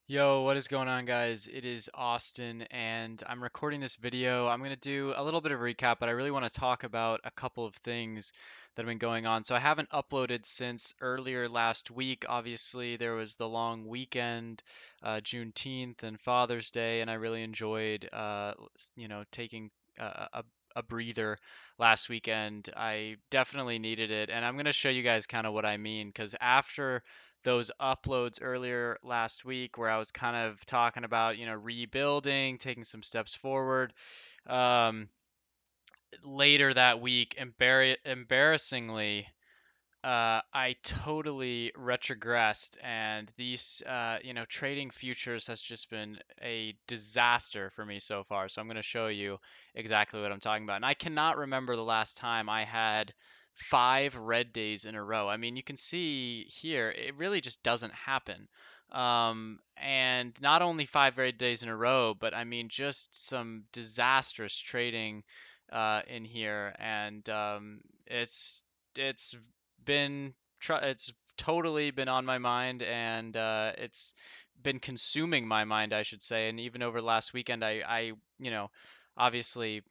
Yo, what is going on, guys? It is Austin, and I'm recording this video. I'm going to do a little bit of a recap, but I really want to talk about a couple of things that have been going on. So I haven't uploaded since earlier last week. Obviously, there was the long weekend, Juneteenth and Father's Day, and I really enjoyed, taking a breather last weekend. I definitely needed it, and I'm going to show you guys kind of what I mean, because after those uploads earlier last week where I was kind of talking about, rebuilding, taking some steps forward. Um, Later that week, embarrassingly, I totally retrogressed, and trading futures has just been a disaster for me so far. So I'm going to show you exactly what I'm talking about. And I cannot remember the last time I had 5 red days in a row. I mean, you can see here, it really just doesn't happen. And not only 5 red days in a row, but I mean, just some disastrous trading in here, and it's it's totally been on my mind, and it's been consuming my mind, I should say. And even over last weekend, you know, obviously,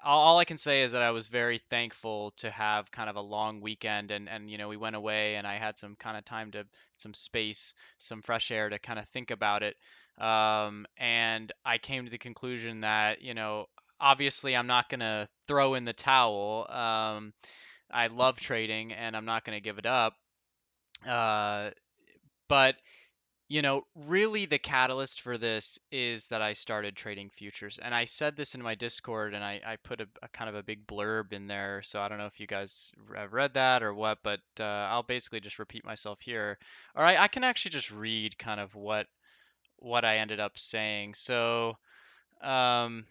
all I can say is that I was very thankful to have kind of a long weekend, and we went away, and I had some kind of time to some space, some fresh air to kind of think about it. And I came to the conclusion that, obviously I'm not gonna throw in the towel. I love trading and I'm not going to give it up. Uh, but really the catalyst for this is that I started trading futures. And I said this in my Discord, and I put a kind of a big blurb in there. So I don't know if you guys have read that or what, but I'll basically just repeat myself here. All right, I can actually just read kind of what I ended up saying. So um,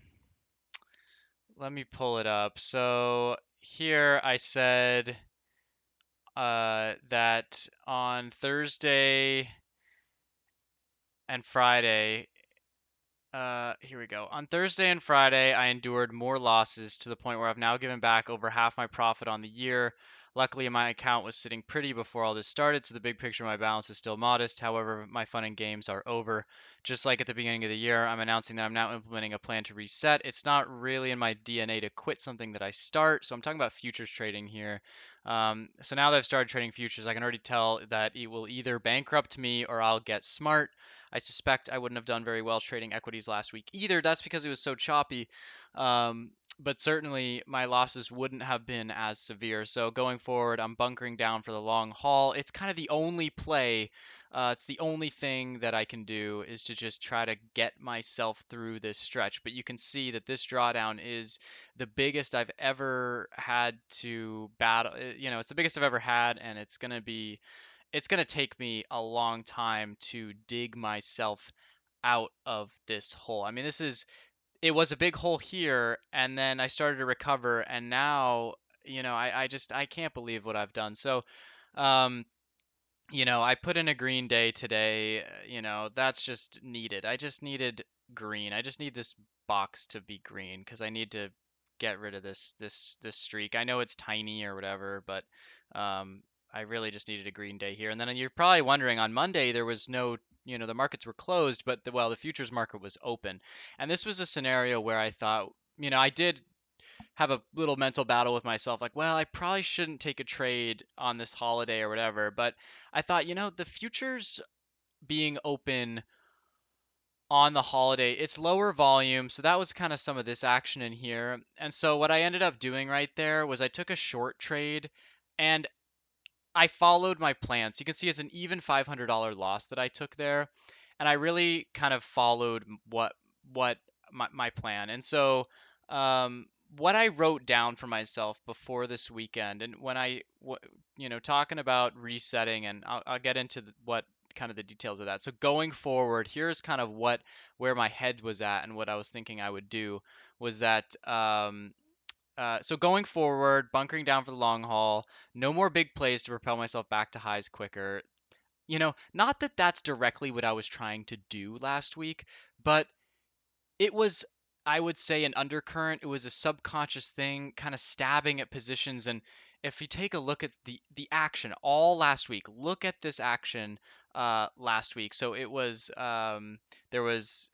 let me pull it up. So here I said that on Thursday and Friday, here we go. On Thursday and Friday, I endured more losses to the point where I've now given back over half my profit on the year. Luckily, my account was sitting pretty before all this started, so the big picture of my balance is still modest. However, my fun and games are over. Just like at the beginning of the year, I'm announcing that I'm now implementing a plan to reset. It's not really in my DNA to quit something that I start, so I'm talking about futures trading here. So now that I've started trading futures, I can already tell that it will either bankrupt me or I'll get smart. I suspect I wouldn't have done very well trading equities last week either. That's because it was so choppy. But certainly my losses wouldn't have been as severe. So going forward, I'm bunkering down for the long haul. It's kind of the only play. It's the only thing that I can do is to just try to get myself through this stretch. But you can see that this drawdown is the biggest I've ever had to battle. It's the biggest I've ever had, and it's going to take me a long time to dig myself out of this hole. I mean, it was a big hole here, and then I started to recover, and now, I can't believe what I've done. So, um, I put in a green day today. That's just needed. I just needed green. I just need this box to be green because I need to get rid of this streak. I know it's tiny or whatever, but I really just needed a green day here. And then you're probably wondering, on Monday there was no, the markets were closed, but the futures market was open. And this was a scenario where I thought, I did have a little mental battle with myself, like, well, I probably shouldn't take a trade on this holiday or whatever. But I thought, the futures being open on the holiday, it's lower volume. So that was kind of some of this action in here. And so what I ended up doing right there was I took a short trade, and I followed my plan. So you can see it's an even $500 loss that I took there. And I really kind of followed what my plan. And so what I wrote down for myself before this weekend, and when talking about resetting, and I'll get into what kind of the details of that. So going forward, here's kind of where my head was at and what I was thinking I would do was that so going forward, bunkering down for the long haul, no more big plays to propel myself back to highs quicker. Not that that's directly what I was trying to do last week, but it was, I would say, an undercurrent. It was a subconscious thing, kind of stabbing at positions. And if you take a look at the action all last week, look at this action last week. So it was there was,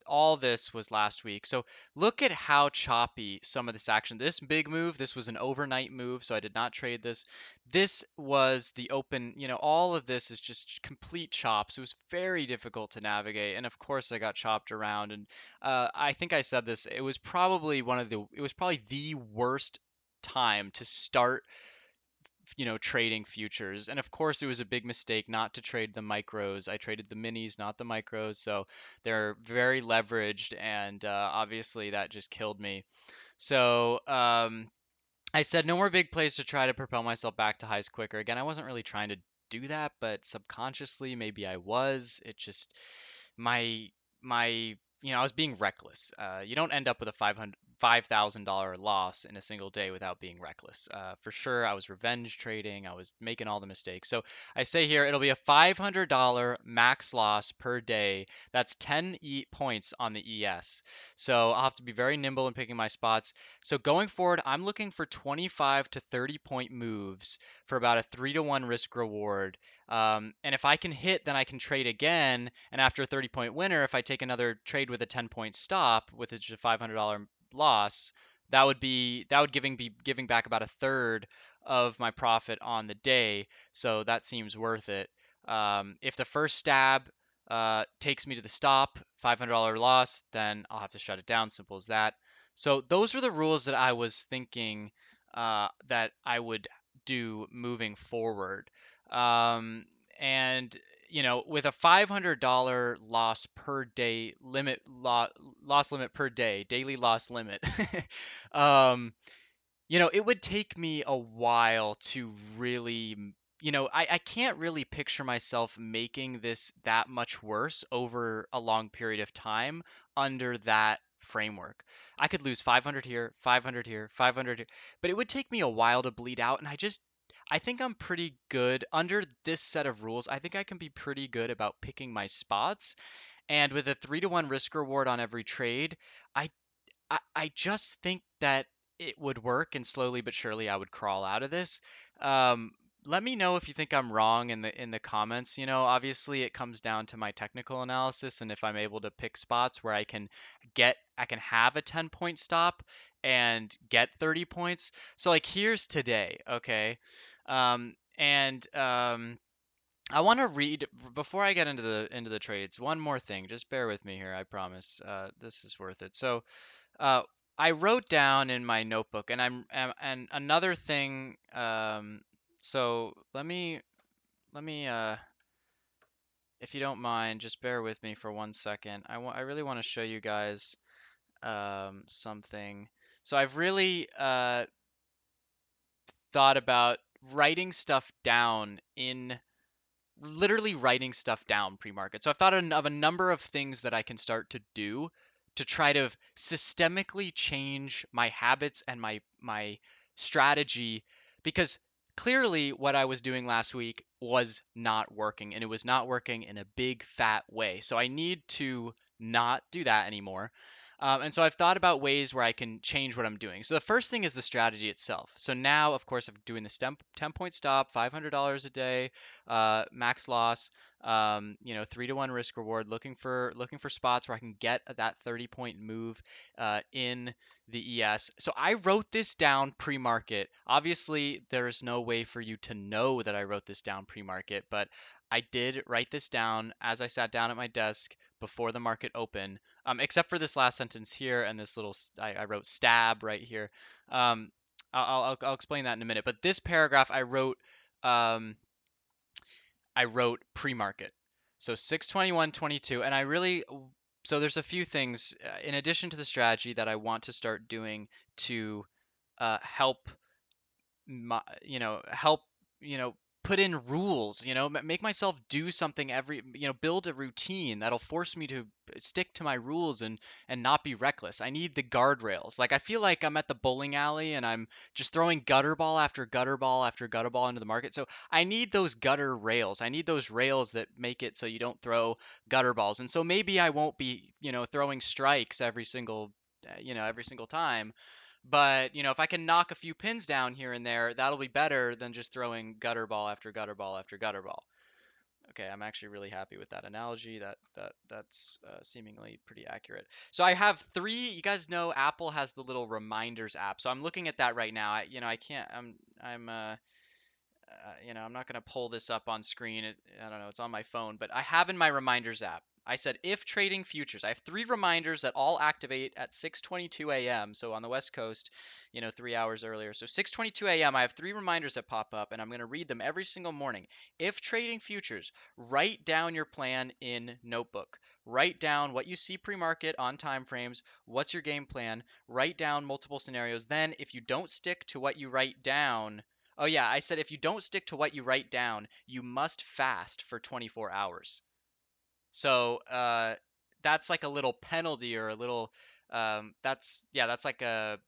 all this was last week. So look at how choppy some of this action. This big move, this was an overnight move, so I did not trade this. This was the open, all of this is just complete chops. It was very difficult to navigate, and of course I got chopped around. And I think I said this. It was probably the worst time to start, trading futures. And of course, it was a big mistake not to trade the micros. I traded the minis, not the micros. So they're very leveraged, and obviously that just killed me. So I said no more big plays to try to propel myself back to highs quicker. Again, I wasn't really trying to do that, but subconsciously maybe I was. It just my my I was being reckless. You don't end up with a $5,000 loss in a single day without being reckless. For sure, I was revenge trading. I was making all the mistakes. So I say here it'll be a $500 max loss per day. That's 10 points on the ES. So I'll have to be very nimble in picking my spots. So going forward, I'm looking for 25 to 30 point moves for about a 3-to-1 risk reward. And if I can hit, then I can trade again. And after a 30-point winner, if I take another trade with a 10-point stop with a $500 loss, that would be giving back about a third of my profit on the day. So that seems worth it. If the first stab takes me to the stop, $500 loss, then I'll have to shut it down. Simple as that. So those are the rules that I was thinking that I would do moving forward. Um, and with a $500 loss per day loss limit per day, daily loss limit, um, it would take me a while to really, I can't really picture myself making this that much worse over a long period of time under that framework. I could lose 500 here, 500 here, 500 here, but it would take me a while to bleed out. And I think I'm pretty good under this set of rules. I think I can be pretty good about picking my spots. And with a 3-to-1 risk reward on every trade, I I just think that it would work, and slowly but surely I would crawl out of this. Um, Let me know if you think I'm wrong in the comments. Obviously it comes down to my technical analysis and if I'm able to pick spots where I can have a 10-point stop and get 30 points. So like here's today, okay? And I want to read before I get into the trades. One more thing, just bear with me here. I promise. This is worth it. So uh, I wrote down in my notebook, and and another thing. So let me, if you don't mind, just bear with me for 1 second. I really want to show you guys something. So I've really thought about writing stuff down in literally writing stuff down pre-market. So I've thought of a number of things that I can start to do to try to systemically change my habits and my strategy, because clearly what I was doing last week was not working, and it was not working in a big fat way. So I need to not do that anymore. And so I've thought about ways where I can change what I'm doing. So the first thing is the strategy itself. So now, of course, I'm doing the 10-point stop, $500 a day, max loss, 3-to-1 risk reward, looking for spots where I can get that 30-point move in the ES. So I wrote this down pre-market. Obviously, there's no way for you to know that I wrote this down pre-market, but I did write this down as I sat down at my desk before the market opened, except for this last sentence here and this little, I wrote stab right here. Um, I'll explain that in a minute. But this paragraph um, I wrote pre-market. So 621.22, and so there's a few things in addition to the strategy that I want to start doing to help help, you know, put in rules, make myself do something build a routine that'll force me to stick to my rules and not be reckless. I need the guardrails. Like I feel like I'm at the bowling alley and I'm just throwing gutter ball after gutter ball after gutter ball into the market. So I need those gutter rails. I need those rails that make it so you don't throw gutter balls. And so maybe I won't be, throwing strikes every single time, but, if I can knock a few pins down here and there, that'll be better than just throwing gutter ball after gutter ball after gutter ball. Okay, I'm actually really happy with that analogy. That's seemingly pretty accurate. So I have three. You guys know Apple has the little reminders app. So I'm looking at that right now. I can't. I'm not going to pull this up on screen. I don't know, it's on my phone, but I have in my reminders app. I said if trading futures. I have three reminders that all activate at 6:22 a.m. So on the West Coast, 3 hours earlier. So 6:22 a.m. I have three reminders that pop up, and I'm going to read them every single morning. If trading futures, write down your plan in notebook. Write down what you see pre-market on time frames. What's your game plan? Write down multiple scenarios. Then, if you don't stick to what you write down, oh yeah, I said if you don't stick to what you write down, you must fast for 24 hours. So that's like a little penalty or a little that's like a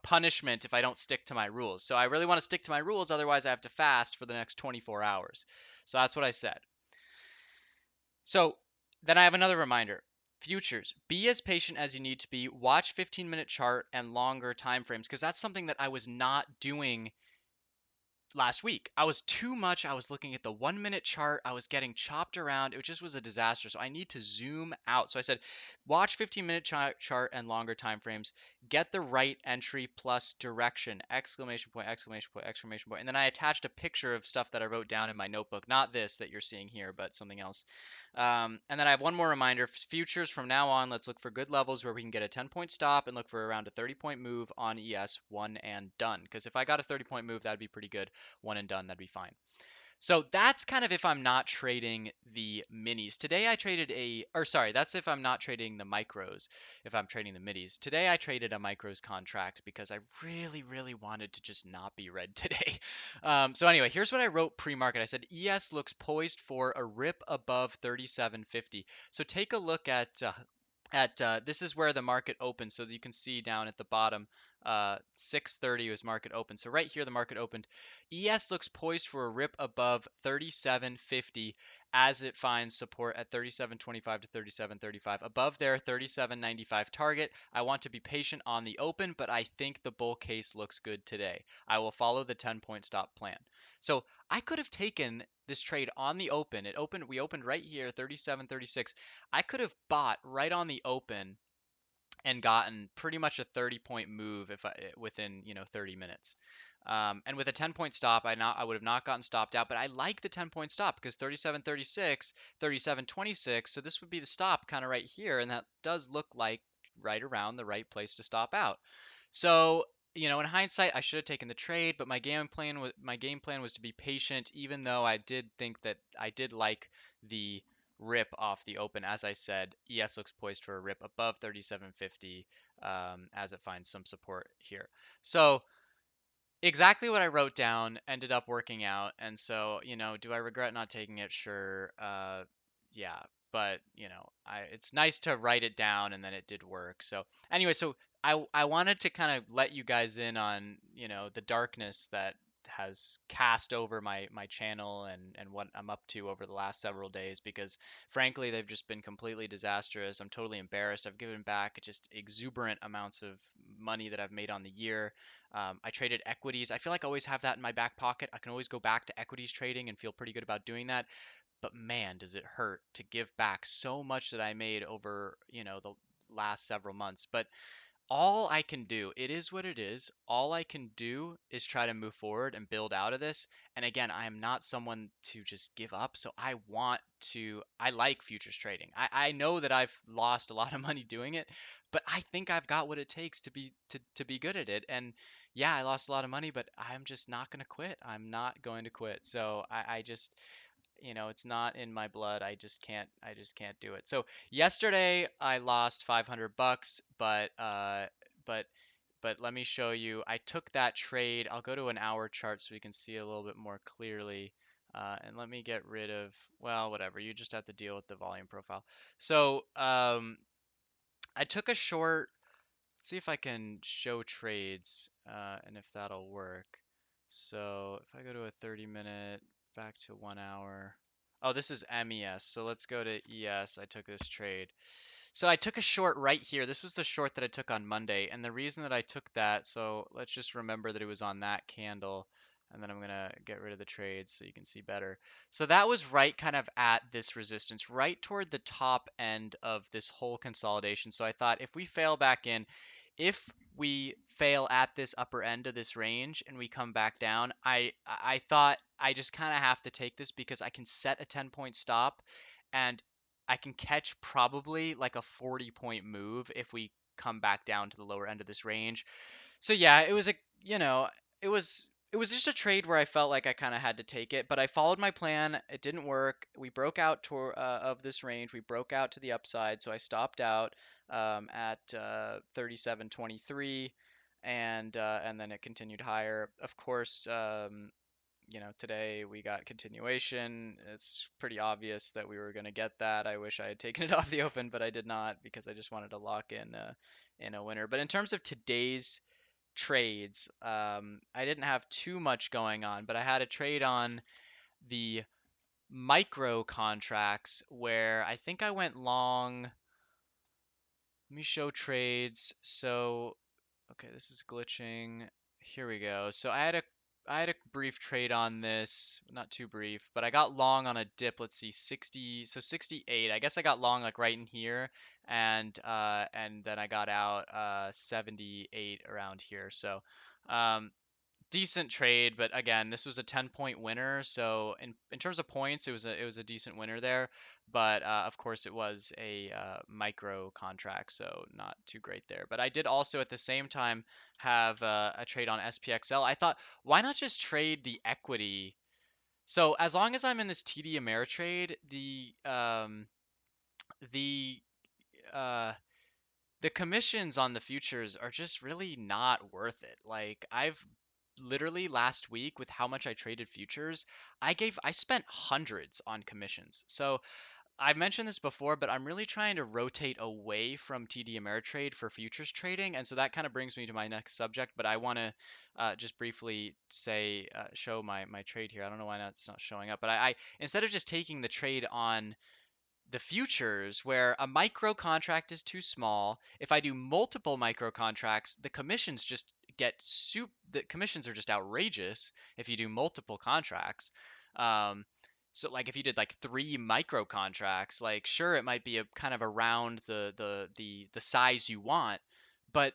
punishment if I don't stick to my rules. So I really want to stick to my rules, otherwise I have to fast for the next 24 hours. So that's what I said. So then I have another reminder. Futures, be as patient as you need to be. Watch 15-minute chart and longer time frames because that's something that I was not doing last week. I was too much. I was looking at the 1 minute chart. I was getting chopped around. It just was a disaster. So I need to zoom out. So I said, watch 15-minute chart and longer time frames. Get the right entry plus direction! Exclamation point, exclamation point, exclamation point. And then I attached a picture of stuff that I wrote down in my notebook. Not this that you're seeing here, but something else. And then I have one more reminder. Futures from now on, let's look for good levels where we can get a 10-point stop and look for around a 30-point move on ES, one and done. Because if I got a 30-point move, that'd be pretty good. One and done, that'd be fine. So that's kind of if I'm not trading the minis. Today I traded that's if I'm not trading the micros, if I'm trading the midis. Today I traded a micros contract because I really, really wanted to just not be red today. So anyway, here's what I wrote pre-market. I said ES looks poised for a rip above 37.50. So take a look at this is where the market opened, so that you can see down at the bottom 6:30 was market open. So right here the market opened. ES looks poised for a rip above 37.50 as it finds support at 37.25 to 37.35. Above their 37.95 target, I want to be patient on the open, but I think the bull case looks good today. I will follow the 10-point stop plan. So I could have taken this trade on the open. We opened right here, 37.36. I could have bought right on the open and gotten pretty much a 30-point move within 30 minutes. And with a 10-point stop, I would have not gotten stopped out, but I like the 10-point stop because 37.36, 37.26, so this would be the stop kind of right here, and that does look like right around the right place to stop out. So, in hindsight, I should have taken the trade, but my game plan was to be patient, even though I did think that I did like the rip off the open. As I said, ES looks poised for a rip above 37.50 as it finds some support here. So exactly what I wrote down ended up working out. And so, do I regret not taking it? Sure. Yeah. But, it's nice to write it down and then it did work. So, anyway, so I wanted to kind of let you guys in on, the darkness that has cast over my channel and what I'm up to over the last several days because frankly they've just been completely disastrous. I'm totally embarrassed. I've given back just exuberant amounts of money that I've made on the year. I traded equities. I feel like I always have that in my back pocket. I can always go back to equities trading and feel pretty good about doing that. But man, does it hurt to give back so much that I made over, the last several months. But all I can do, it is what it is. All I can do is try to move forward and build out of this. And again, I am not someone to just give up. So I like futures trading. I know that I've lost a lot of money doing it, but I think I've got what it takes to be good at it. And yeah, I lost a lot of money, but I'm just not going to quit. I'm not going to quit. So I just, it's not in my blood. I just can't do it. So yesterday I lost 500 bucks, but but let me show you. I took that trade. I'll go to an hour chart so we can see a little bit more clearly. And let me get rid of, well, whatever. You just have to deal with the volume profile. So I took a short. Let's see if I can show trades and if that'll work. So if I go to a 30-minute, back to 1 hour. Oh, this is MES. So let's go to ES. I took this trade. So I took a short right here. This was the short that I took on Monday. And the reason that I took that, so let's just remember that it was on that candle. and then I'm gonna get rid of the trades so you can see better. So that was right kind of at this resistance, right toward the top end of this whole consolidation. So I thought if we fail back in, if we fail at this upper end of this range and we come back down, I thought I just kind of have to take this because I can set a 10-point stop and I can catch probably like a 40-point move if we come back down to the lower end of this range. So yeah, it was a you know, it was just a trade where I felt like I kind of had to take it, but I followed my plan. It didn't work. We broke out of this range. We broke out to the upside, so I stopped out at 37.23, and then it continued higher. Of course, today we got continuation. It's pretty obvious that we were going to get that. I wish I had taken it off the open, but I did not because I just wanted to lock in a winner. But in terms of today's trades. I didn't have too much going on, but I had a trade on the micro contracts where I think I went long. Let me show trades. So, okay, this is glitching. Here we go. So I had a brief trade on this, not too brief, but I got long on a dip. Let's see, 60, so 68. I guess I got long like right in here, and then I got out 78 around here. So, um, decent trade, but again, this was a 10-point winner. So in terms of points, it was a decent winner there. But of course, it was a micro contract, so not too great there. But I did also at the same time have a trade on SPXL. I thought, why not just trade the equity? So as long as I'm in this TD Ameritrade, the uh, the commissions on the futures are just really not worth it. Like I've literally last week with how much I traded futures, I spent hundreds on commissions. So I've mentioned this before, but I'm really trying to rotate away from TD Ameritrade for futures trading, and so that kind of brings me to my next subject. But I want to just briefly show my trade here. I don't know why it's not showing up, but I instead of just taking the trade on the futures where a micro contract is too small. If I do multiple micro contracts, the commissions are just outrageous if you do multiple contracts. Um, so like if you did like three micro contracts, like sure it might be a kind of around the size you want, but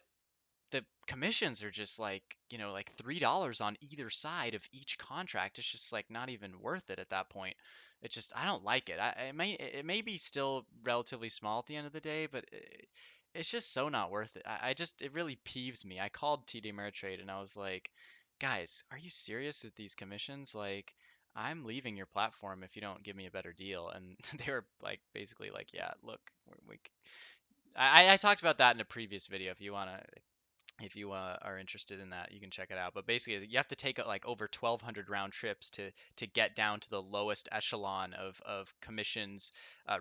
the commissions are just like $3 on either side of each contract. It's just like not even worth it at that point. It just I don't like it. It may be still relatively small at the end of the day, but it's just so not worth it. I just it really peeves me. I called TD Ameritrade and I was like, guys, are you serious with these commissions? Like I'm leaving your platform if you don't give me a better deal. And they were like basically like, yeah, look, we, I talked about that in a previous video. If you are interested in that, you can check it out. But basically, you have to take like over 1,200 round trips to get down to the lowest echelon of commissions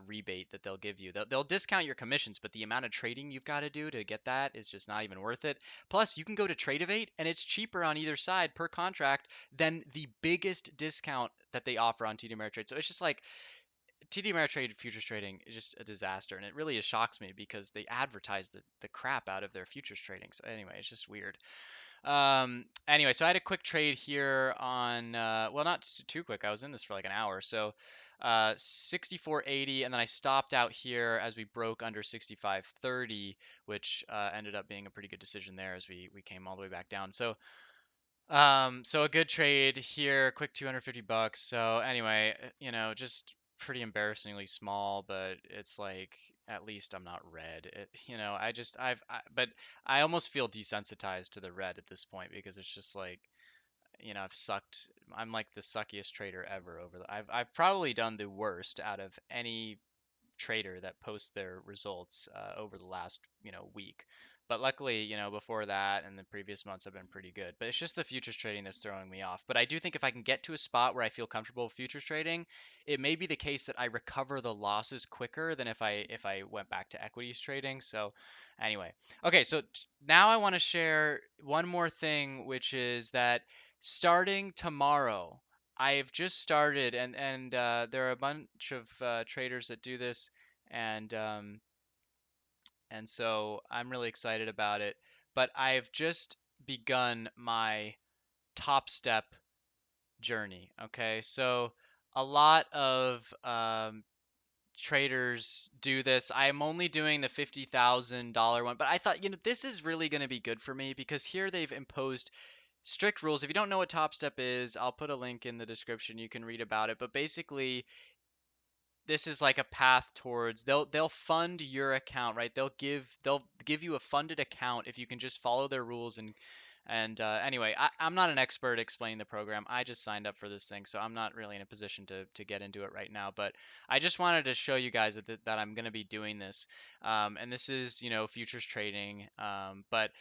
rebate that they'll give you. They'll discount your commissions, but the amount of trading you've got to do to get that is just not even worth it. Plus, you can go to Tradeovate, and it's cheaper on either side per contract than the biggest discount that they offer on TD Ameritrade. So it's just like TD Ameritrade futures trading is just a disaster, and it really shocks me because they advertise the crap out of their futures trading. So anyway, it's just weird. Anyway, so I had a quick trade here on, well, not too quick. I was in this for like an hour. So 64.80, and then I stopped out here as we broke under 65.30, which ended up being a pretty good decision there as we came all the way back down. So a good trade here, quick 250 bucks. So anyway, just pretty embarrassingly small, but it's like at least I'm not red. But I almost feel desensitized to the red at this point because it's just like, I've sucked. I'm like the suckiest trader ever I've probably done the worst out of any trader that posts their results over the last week. But luckily, before that and the previous months have been pretty good. But it's just the futures trading that's throwing me off. But I do think if I can get to a spot where I feel comfortable with futures trading, it may be the case that I recover the losses quicker than if I went back to equities trading. So anyway, okay, so now I want to share one more thing, which is that starting tomorrow, I've just started, and there are a bunch of traders that do this, and so I'm really excited about it. But I've just begun my Top Step journey. Okay, so a lot of traders do this. I'm only doing the $50,000 one, but I thought, this is really going to be good for me because here they've imposed strict rules. If you don't know what Top Step is, I'll put a link in the description. You can read about it. But basically, this is like a path towards they'll fund your account, right? They'll give you a funded account if you can just follow their rules and anyway, I'm not an expert explaining the program. I just signed up for this thing, so I'm not really in a position to get into it right now. But I just wanted to show you guys that I'm going to be doing this, and this is futures trading. But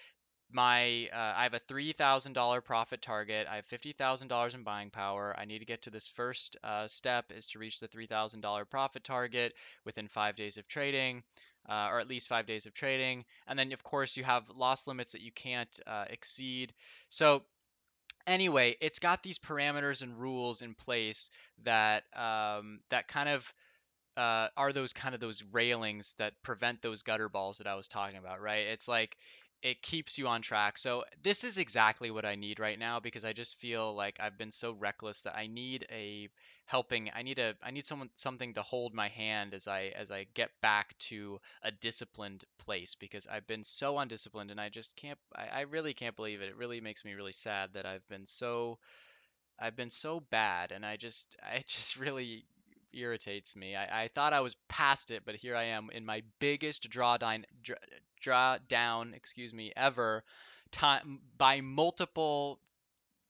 I have a $3,000 profit target. I have $50,000 in buying power. I need to get to this first step is to reach the $3,000 profit target within 5 days of trading, or at least 5 days of trading. And then, of course, you have loss limits that you can't exceed. So anyway, it's got these parameters and rules in place that kind of are those kind of those railings that prevent those gutter balls that I was talking about, right? It's like it keeps you on track. So this is exactly what I need right now because I just feel like I've been so reckless that I need a helping. I need something to hold my hand as I get back to a disciplined place because I've been so undisciplined and I just can't. I really can't believe it. It really makes me really sad that I've been so bad, and it just really irritates me. I thought I was past it, but here I am in my biggest drawdown, excuse me, ever, time by multiple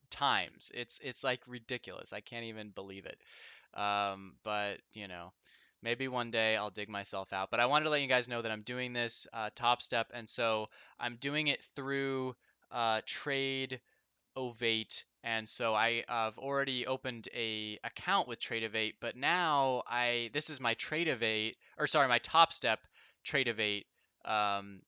times. It's like ridiculous. I can't even believe it. But maybe one day I'll dig myself out. But I wanted to let you guys know that I'm doing this Top Step, and so I'm doing it through Trade Ovate, and so have already opened a account with Tradeovate, but now this is my Tradeovate, or sorry, my Topstep Tradeovate um,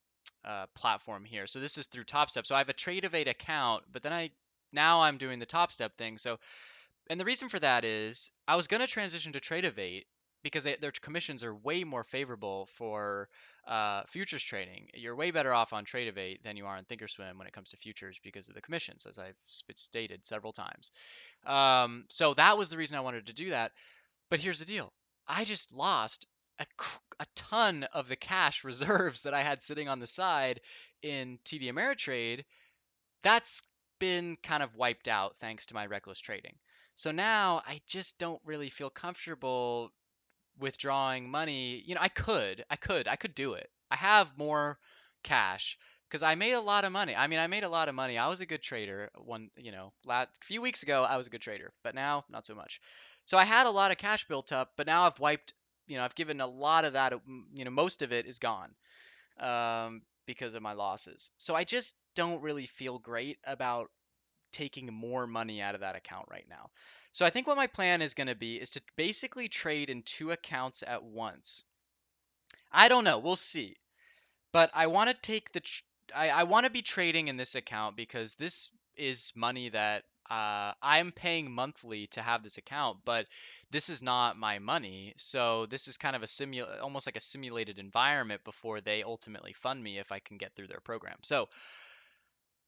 platform here. So this is through Topstep. So I have a Tradeovate account, but then now I'm doing the Topstep thing. So and the reason for that is I was going to transition to Tradeovate because their commissions are way more favorable for futures trading. You're way better off on Tradeovate than you are on thinkorswim when it comes to futures because of the commissions, as I've stated several times. So that was the reason I wanted to do that. But here's the deal. I just lost a ton of the cash reserves that I had sitting on the side in TD Ameritrade. That's been kind of wiped out thanks to my reckless trading. So now I just don't really feel comfortable withdrawing money. I could do it. I have more cash because I made a lot of money. I mean, I made a lot of money. I was a good trader. A few weeks ago, I was a good trader, but now not so much. So I had a lot of cash built up, but now I've given a lot of that. Most of it is gone because of my losses. So I just don't really feel great about taking more money out of that account right now. So I think what my plan is going to be is to basically trade in two accounts at once. I don't know, we'll see. But I want to take I want to be trading in this account because this is money that I'm paying monthly to have this account, but this is not my money. So this is kind of almost like a simulated environment before they ultimately fund me if I can get through their program. So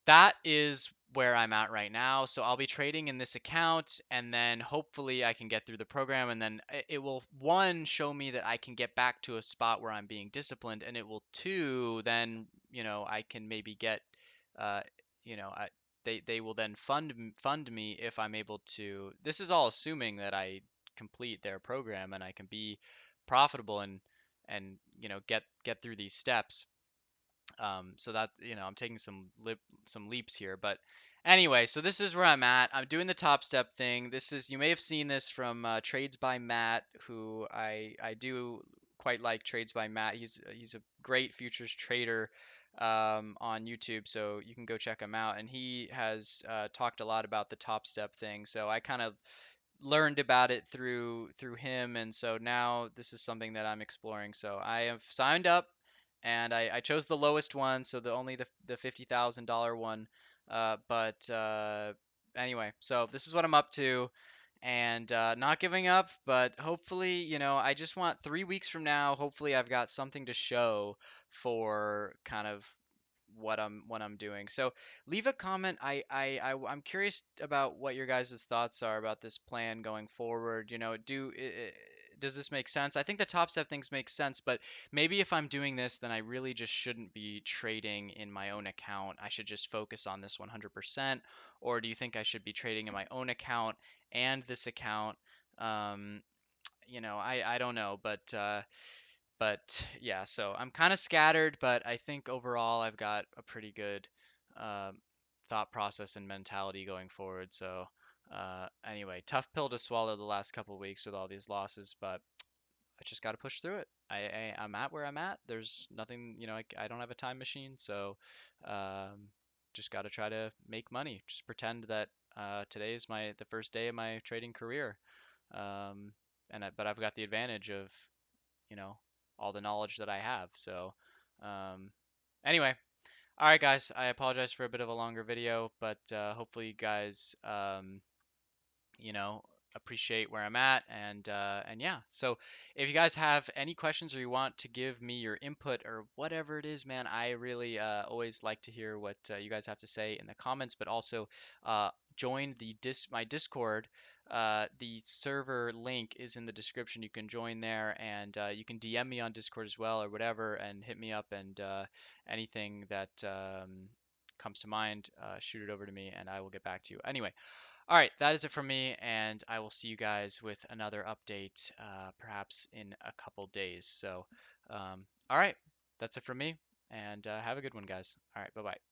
that is where I'm at right now. So I'll be trading in this account and then hopefully I can get through the program and then it will one show me that I can get back to a spot where I'm being disciplined and it will two then, I can maybe get uh they will then fund me if I'm able to. This is all assuming that I complete their program and I can be profitable and get through these steps. So that I'm taking some leaps here, but anyway, so this is where I'm at. I'm doing the top step thing. You may have seen this from Trades by Matt, who I do quite like Trades by Matt. He's a great futures trader on YouTube, so you can go check him out. And he has talked a lot about the top step thing. So I kind of learned about it through him, and so now this is something that I'm exploring. So I have signed up, and I chose the lowest one, so the $50,000 one. But anyway, so this is what I'm up to, and not giving up, but hopefully, I just want 3 weeks from now. Hopefully, I've got something to show for kind of what I'm doing. So leave a comment. I'm curious about what your guys' thoughts are about this plan going forward. Does this make sense? I think the top step things make sense, but maybe if I'm doing this, then I really just shouldn't be trading in my own account. I should just focus on this 100%. Or do you think I should be trading in my own account and this account? Um, I don't know, but yeah, so I'm kind of scattered, but I think overall I've got a pretty good um, thought process and mentality going forward. So anyway, tough pill to swallow the last couple of weeks with all these losses, but I just got to push through it. I'm at where I'm at. There's nothing, I don't have a time machine, so um, just got to try to make money. Just pretend that today is the first day of my trading career. Um, but I've got the advantage of you know, all the knowledge that I have. So, um, anyway, all right, guys, I apologize for a bit of a longer video, but hopefully you guys, you know, appreciate where I'm at and yeah. So if you guys have any questions or you want to give me your input or whatever it is, man, I really always like to hear what you guys have to say in the comments, but also join my Discord. The server link is in the description. You can join there and you can DM me on Discord as well or whatever and hit me up and anything that comes to mind, shoot it over to me and I will get back to you. Anyway, all right, that is it from me, and I will see you guys with another update, perhaps in a couple days. So, all right, that's it from me, and have a good one, guys. All right, bye bye.